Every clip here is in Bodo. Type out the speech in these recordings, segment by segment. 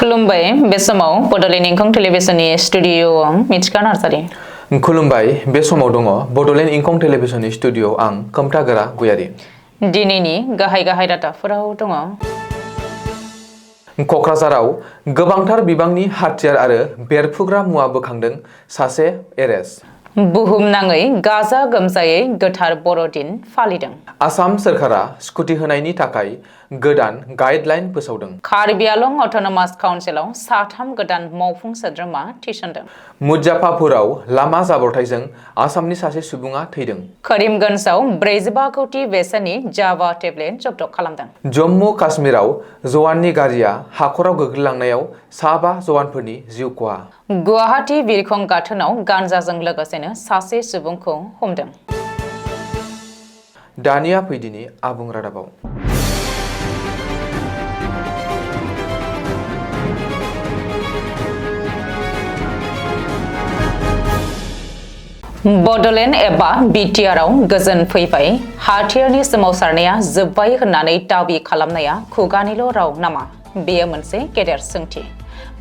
खुलुमबाय बे समाव बड'लेण्ड इंखं टेलिभिजननि स्टुडिअ'आव मिथिखा नार्जारि। खुलुमबाय बे समाव दङ बड'लेण्ड इंखं टेलिभिजननि स्टुडिअ'आव आं खोमथागोरा गयारि। दिनैनि गाहाय रादाबफोराव दङ। क'क्राझाराव गोबांथार बिबांनि हाथियार आरो बेरफ्रुग्रा मुवा बोखांदों सासे एरेस्ट। बुहुमनाङै गाजा गोमजायै गोथार बर'दिन फालिदों। आसाम सोरखारा स्कुटि होनायनि थाखाय गोदान गाइडलाइन फोसावदों। कार्बि आलं अट'नमास काउन्सिलाव 3 गोदान मावफुं सोद्रोमा थिसनदों। मुजाफ्फरपुराव लामा जाब्रबथायजों आसामनि सासे सुबुङा थैदों। करिमगन्जआव 45 कौटि बेसेननि जावा टेब्लेट जब्द खालामदों। जम्मु काश्मीराव जवाननि गारिया हाखराव गोग्लैलांनायाव 5 जवानफोरनि जिउ खहा। गुवाहाटी बिरखं गाथोनाव गान्जाजों लोगोसेनो सासे सुबुंखौ हमदों। दानिया फैदिनि आबुं रादाबाव। बड'लेण्ड एबा बिटिआरआव गोजोन फैबाय, हाथियारनि सोमावसारनाया जोब्बाय होननानै दाबि खालामनाया खुगानिल' राव नामा? बेयो मोनसे गेदेर सोंथि।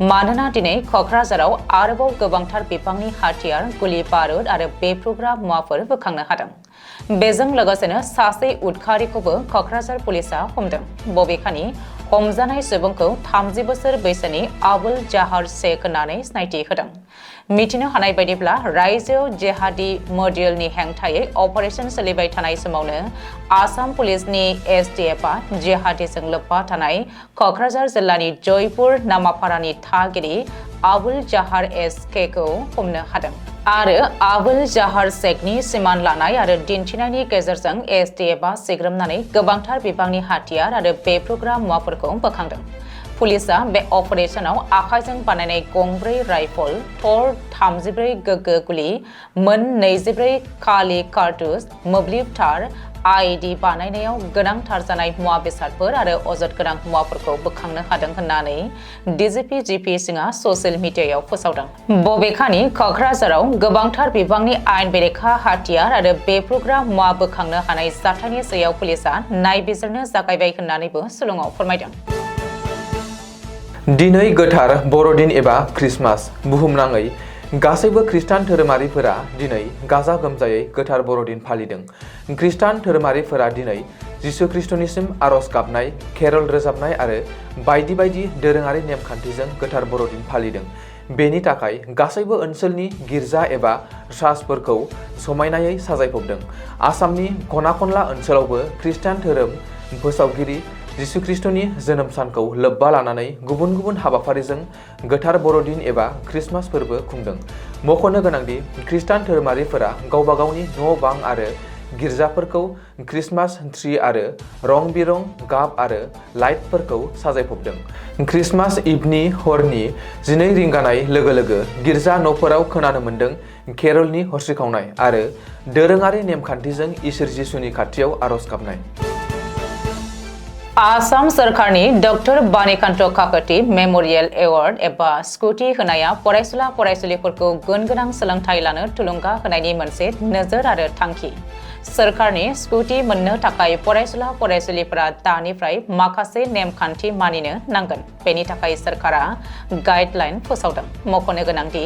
मानोना दिनै क'क्राझाराव आरोबाव गोबांथार बिबांनि हाथियार, गुलि बारुद आरो बेफ्रुग्रा मुवाफोर बोखांनो हादों। बेजों लोगोसेनो सासे उदखारिखौबो क'क्राझार पुलिसआ हमदों। बबेखानि हमजानाय सुबुंखौ 30 बोसोर बैसोनि आबुल जाहार शेख होननानै सिनायथि होदों। मिथिनो हानाय बायदिब्ला रायजोआव जेहादी मडिउलनि हेंथायै अपारेशन सोलिबाय थानाय समावनो आसाम पुलिसनि एसटिएफआ जेहादीजों लोब्बा थानाय क'क्राझार जिल्लानि जयपुर नामापारानि थागिरि आबुल जाहार शेखखौ हमनो हादों। आरो आबुल जाहार शेखनि सिमान लानाय आरो दिन्थिनायनि गेजेरजों एसटिएफआ सिग्रोमनानै गोबांथार बिबांनि हाथियार आरो बेफ्रुग्रा मुवाफोरखौ बोखांदों। पुलिसआ बे अपारेशनाव आखाइजों बानायनाय गंब्रै राइफल, थर 34 गोगो गुलि, मोन 24 खालि कारतुज, मोब्लिब तार, आइडि बानायनायाव गोनांथार जानाय मुवा बेसादफोर आरो अजद गोनां मुवाफोरखौ बोखांनो हादों होननानै डिजिपि जिपि सिंहआ ससियेल मिडियायाव फोसावदों। बबेखानि क'क्राझाराव गोबांथार बिबांनि आयेन बेरेखा हाथियार आरो बेफ्रुग्रा मुवा बोखांनो हानाय जाथायनि सायाव पुलिसआ नायबिजिरनो जागायबाय होननानैबो सुलुङाव फोरमायदों। दिनै गोथार बर'दिन एबा ख्रिस्टमास। बुहुमनाङै गासैबो खृष्टान धोरोमारिफोरा दिनै गाजा गोमजायै गोथार बर'दिन फालिदों। खृष्टान धोरोमारिफोरा दिनै जिसु ख्रिस्टनिसिम आरज गाबनाय, केरल रोजाबनाय आरो बायदि बायदि दोरोङारि नेमखान्थिजों गोथार बर'दिन फालिदों। बेनि थाखाय गासैबो ओनसोलनि गिर्जा एबा चार्चफोरखौ समायनायै साजायफबदों। आसामनि खना खनला ओनसोलावबो खृष्टान धोरोम फोसावगिरि जिसु ख्रिस्टनि जोनोम सानखौ लोब्बा लानानै गुबुन गुबुन हाबाफारिजों गोथार बर'दिन एबा ख्रिस्टमास फोरबो खुंदों। मख'नो गोनांदि खृष्टान धोरोमारिफोरा गावबा गावनि न' बां आरो गिर्जाफोरखौ ख्रिस्टमास ट्री आरो रं बिरं गाब आरो लाइटफोरखौ साजायफबदों। ख्रिस्टमास इभनि हरनि 12 रिंगानाय लोगो लोगो गिर्जा न'फोराव खोनानो मोन्दों केरलनि हस्रिखावनाय आरो दोरोङारि नेमखान्थिजों इसोर जिसुनि खाथियाव आरज गाबनाय। आसाम सोरखारनि डक्टर बानिकान्त काकति मेम'रियेल एवार्ड एबा स्कुटि होनाया फरायसुला फरायसुलिफोरखौ गुन गोनां सोलोंथाइ लानो थुलुंगा होनायनि मोनसे नोजोर आरो थांखि। सोरखारनि स्कुटि मोननो थाखाय फरायसुला फरायसुलिफोरा दानिफ्राय माखासे नेमखान्थि मानिनो नांगोन। बेनि थाखाय सोरखारा गाइडलाइन फोसावदों। मख'नो गोनांदि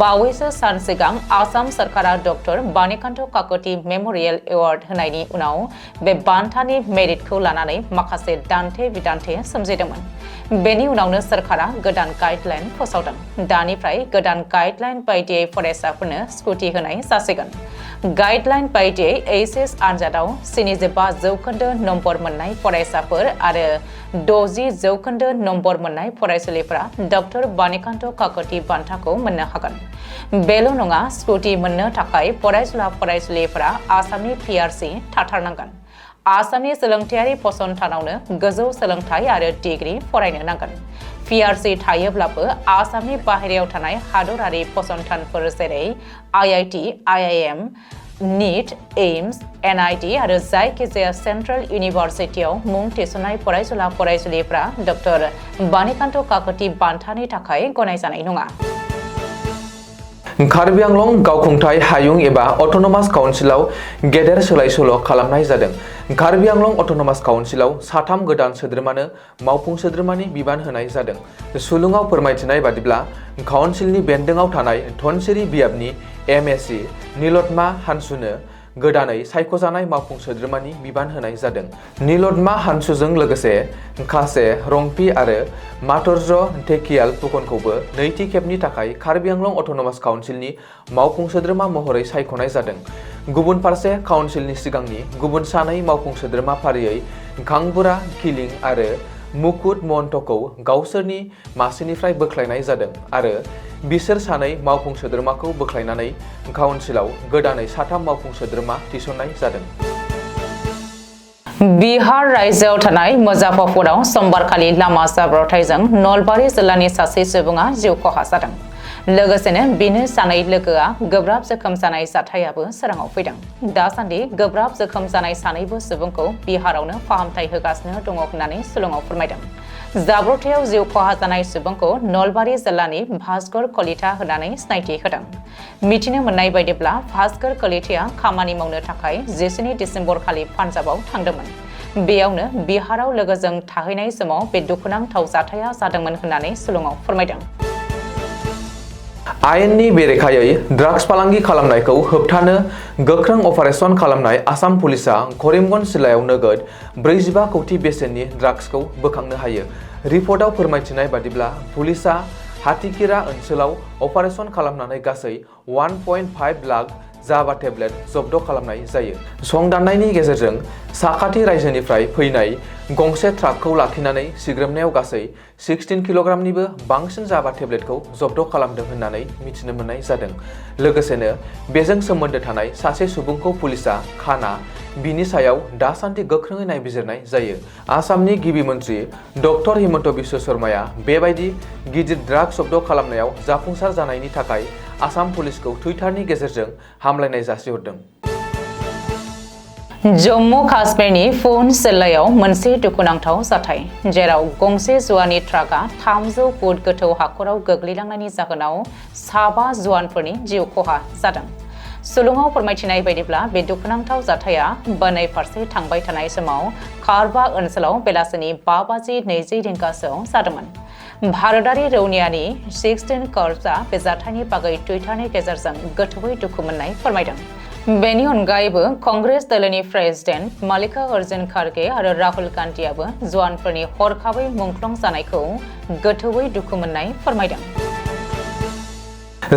बावैसो सान सिगां आसाम सोरखारा डक्टर बानिकान्त काकति मेम'रियेल एवार्ड होनायनि उनाव बे बान्थानि मेरिटखौ लानानै माखासे दान्थे बिदान्थे सोमजिदोंमोन। बेनि उनावनो सोरखारा गोदान गाइडलाइन फोसावदों। दानिफ्राय गोदान गाइडलाइन बायदियै फरायसाफोरनो स्कुटि होनाय जासिगोन। गाइडलाइन बायदियै एचएस आनजादाव 75 जौखोन्दो नम्बर मोननाय फरायसाफोर आरो 60 जौखोन्दो नम्बर मोननाय फरायसुलिफोरा डक्टर बानिकान्त काकति बान्थाखौ मोननो हागोन। बेल' नङा, स्कुटि मोननो थाखाय फरायसुला फरायसुलिफोरा आसामनि पिआरसि थाथारनांगोन। आसामनि सोलोंथायारि फसंथानावनो गोजौ सोलोंथाइ आरो डिग्री फरायनो नांगोन। पिआरसि थायोब्लाबो आसामनि बाहेरायाव थानाय हादरारि फसंथानफोर जेरै IIT, IIM, NEET, AIIMS, NIT आरो जायखिजाया सेन्ट्रेल इउनिभारसिटियाव मुं थिसननाय फरायसुला फरायसुलिफ्रा डक्टर बानिकान्त काकति बान्थानि थाखाय गनायजानाय नङा। कार्बि आंलं गावखुंथाय हायुं एबा अट'नमास काउन्सिलाव गेदेर सोलाय-सोल' खालामनाय जादों। कार्बि आंलं अट'नमास काउन्सिलाव 3 गोदान सोद्रोमानो मावफुं सोद्रोमानि बिबान होनाय जादों। सुलुङाव फोरमायथिनाय बादिब्ला काउन्सिलनि बेन्दोङाव थानाय धनसिरि बियाबनि एमएसि नीलतमा हानसुनो गोदानै सायख'जानाय मावफुं सोद्रोमानि बिबान होनाय जादों। नीलतमा हानसुजों लोगोसे खासे रंपि आरो मातर्ज टेकियाल पुकनखौबो नैथि खेबनि थाखाय कार्बि आंलं अट'नमास काउन्सिलनि मावफुं सोद्रोमा महरै सायख'नाय जादों। गुबुन फारसे काउन्सिलनि सिगांनि गुबुन 2 मावफुं सोद्रोमा फारियै गांबुरा किलिं आरो मुकुट महन्तखौ गावसोरनि मासिनिफ्राय बोख्लायनाय जादों आरो बिसोर 2 मावफुं सोद्रोमाखौ बोख्लायनानै काउन्सिलाव गोदानै 3 मावफुं सोद्रोमा थिसननाय जादों। बिहार रायजोआव थानाय मुजाफ्फरपुराव समबारखालि लामा जाब्रबथायजों नलबारि जिल्लानि सासे सुबुङा जिउ खहा जादों। लोगोसेनो बिनि 2 लोगोआ गोब्राब जोखोम जानाय जाथायाबो सोराङाव फैदों। दासान्दि गोब्राब जोखोम जानाय 2 सुबुंखौ बिहारावनो फाहामथाय होगासिनो दङ होननानै सुलुङाव फोरमायदों। जाब्रबथायाव जिउ खहा जानाय सुबुंखौ नलबारि जिल्लानि भास्कर कलिता होननानै सिनायथि होदों। मिथिनो मोननाय बायदिब्ला भास्कर कलिताया खामानि मावनो थाखाय 19 डिसेम्बर खालि पान्जाबाव थांदोंमोन। बेयावनो बिहाराव लोगोजों थाहैनाय समाव बे दुखुनांथाव जाथाया जादोंमोन होननानै सुलुङाव फोरमायदों। आयेननि बेरेखायै ड्राग्स फालांगि खालामनायखौ होबथानो गोख्रों अपारेसन खालामनाय आसाम पुलिसआ करिमगन्ज जिल्लायाव नोगोद 45 कौटि बेसेननि ड्राग्सखौ बोखांनो हायो। रिपर्टआव फोरमायथिनाय बादिब्ला पुलिसआ हाथिकिरा ओनसोलाव अपारेसन खालामनानै गासै 1.5 लाख जाबा टेब्लेट जब्द खालामनाय जायो। संदाननायनि गेजेरजों साखाथि रायजोनिफ्राय फैनाय गंसे ट्राकखौ लाखिनानै सिग्रोमनायाव गासै 16 किल'ग्रामनिबो बांसिन जाबा टेब्लेटखौ जब्द खालामदों होननानै मिथिनो मोननाय जादों। लोगोसेनो बेजों सोमोन्दो थानाय सासे सुबुंखौ पुलिसआ खाना बिनि सायाव दासान्दि गोख्रोङै नायबिजिरनाय जायो। आसामनि गिबि मन्त्रि डक्टर हिमन्त बिश्व शर्माया बेबायदि गिदिर ड्राग्स जब्द खालामनायाव जाफुंसार जानायनि थाखाय आसाम पुलिसखौ टुइटारनि गेजेरजों हामलायनाय जासिहरदों। जम्मु काश्मीरनि पुंछ जिल्लायाव मोनसे दुखुनांथाव जाथाय, जेराव गंसे जुवानि ट्राकआ 300 फुट गोथौ हाखराव गोग्लैलांनायनि जाहोनाव 7 जुवानफोरनि जिउ खहा जादों। सुलुङाव फोरमायथिनाय बायदिब्ला बे दुखुनांथाव जाथाया बोनै फारसे थांबाय थानाय समाव कारबा ओनसोलाव बेलासिनि 5:20 रिंगासोआव जादोंमोन। भारतारि रौनियानि 16 कर्प्सआ बे जाथायनि बागै टुइटारनि गेजेरजों गोथौयै दुखु मोननाय फोरमायदों। बेनि अनगायैबो कंग्रेस दोलोनि प्रेसिडेन्ट मल्लिकार्जुन खड़गे आरो राहुल गान्धीआबो जुवानफोरनि हरखाबै मुंख्लं जानायखौ गोथौयै दुखु मोननाय फोरमायदों।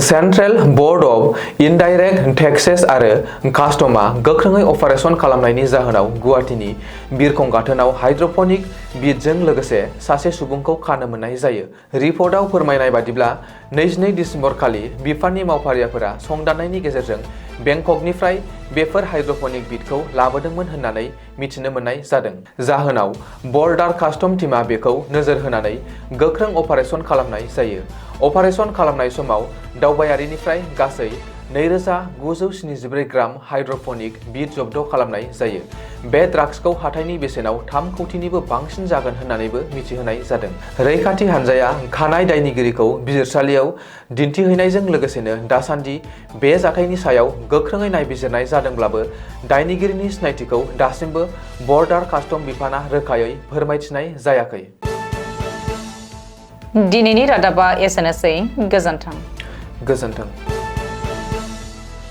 Central board of indirect Texas आरो कास्टमआ गोख्रोङै अपारेसन खालामनायनि जाहोनाव गुवाहाटीनि बिरखं गाथोनाव हाइड्र'पनिक बिटजों लोगोसे सासे सुबुंखौ खानो मोननाय जायो। रिपर्टआव फोरमायनाय बादिब्ला 22 डिसेम्बर खालि बिफाननि मावफारियाफोरा संदाननायनि गेजेरजों बेंककनिफ्राय बेफोर हाइड्र'पनिक बिटखौ लाबोदोंमोन होननानै मिथिनो मोननाय जादों। जाहोनाव बर्डार कास्टम टीमा बेखौ नोजोर होनानै गोख्रों अपारेसन खालामनाय जायो। अपारेसन खालामनाय समाव दावबायारिनिफ्राय गासै 2974 ग्राम हाइड्र'पनिक बिट जब्द खालामनाय जायो। बे ड्राग्सखौ हाथाइनि बेसेनाव 3 कौटिनिबो बांसिन जागोन होननानैबो मिथिहोनाय जादों। रैखाथि हान्जाया खानाय दायनिगिरिखौ बिजिरसालियाव दिन्थिहैनायजों लोगोसेनो दासान्दि बे जाथायनि सायाव गोख्रोङै नायबिजिरनाय जादोंब्लाबो दायनिगिरिनि सिनायथिखौ दासिमबो बर्डार कास्टम बिफाना रोखायै फोरमायथिनाय जायाखै। दिनैनि रादाबा एसेनोसै। गोजोन्थों। गोजोन्थों।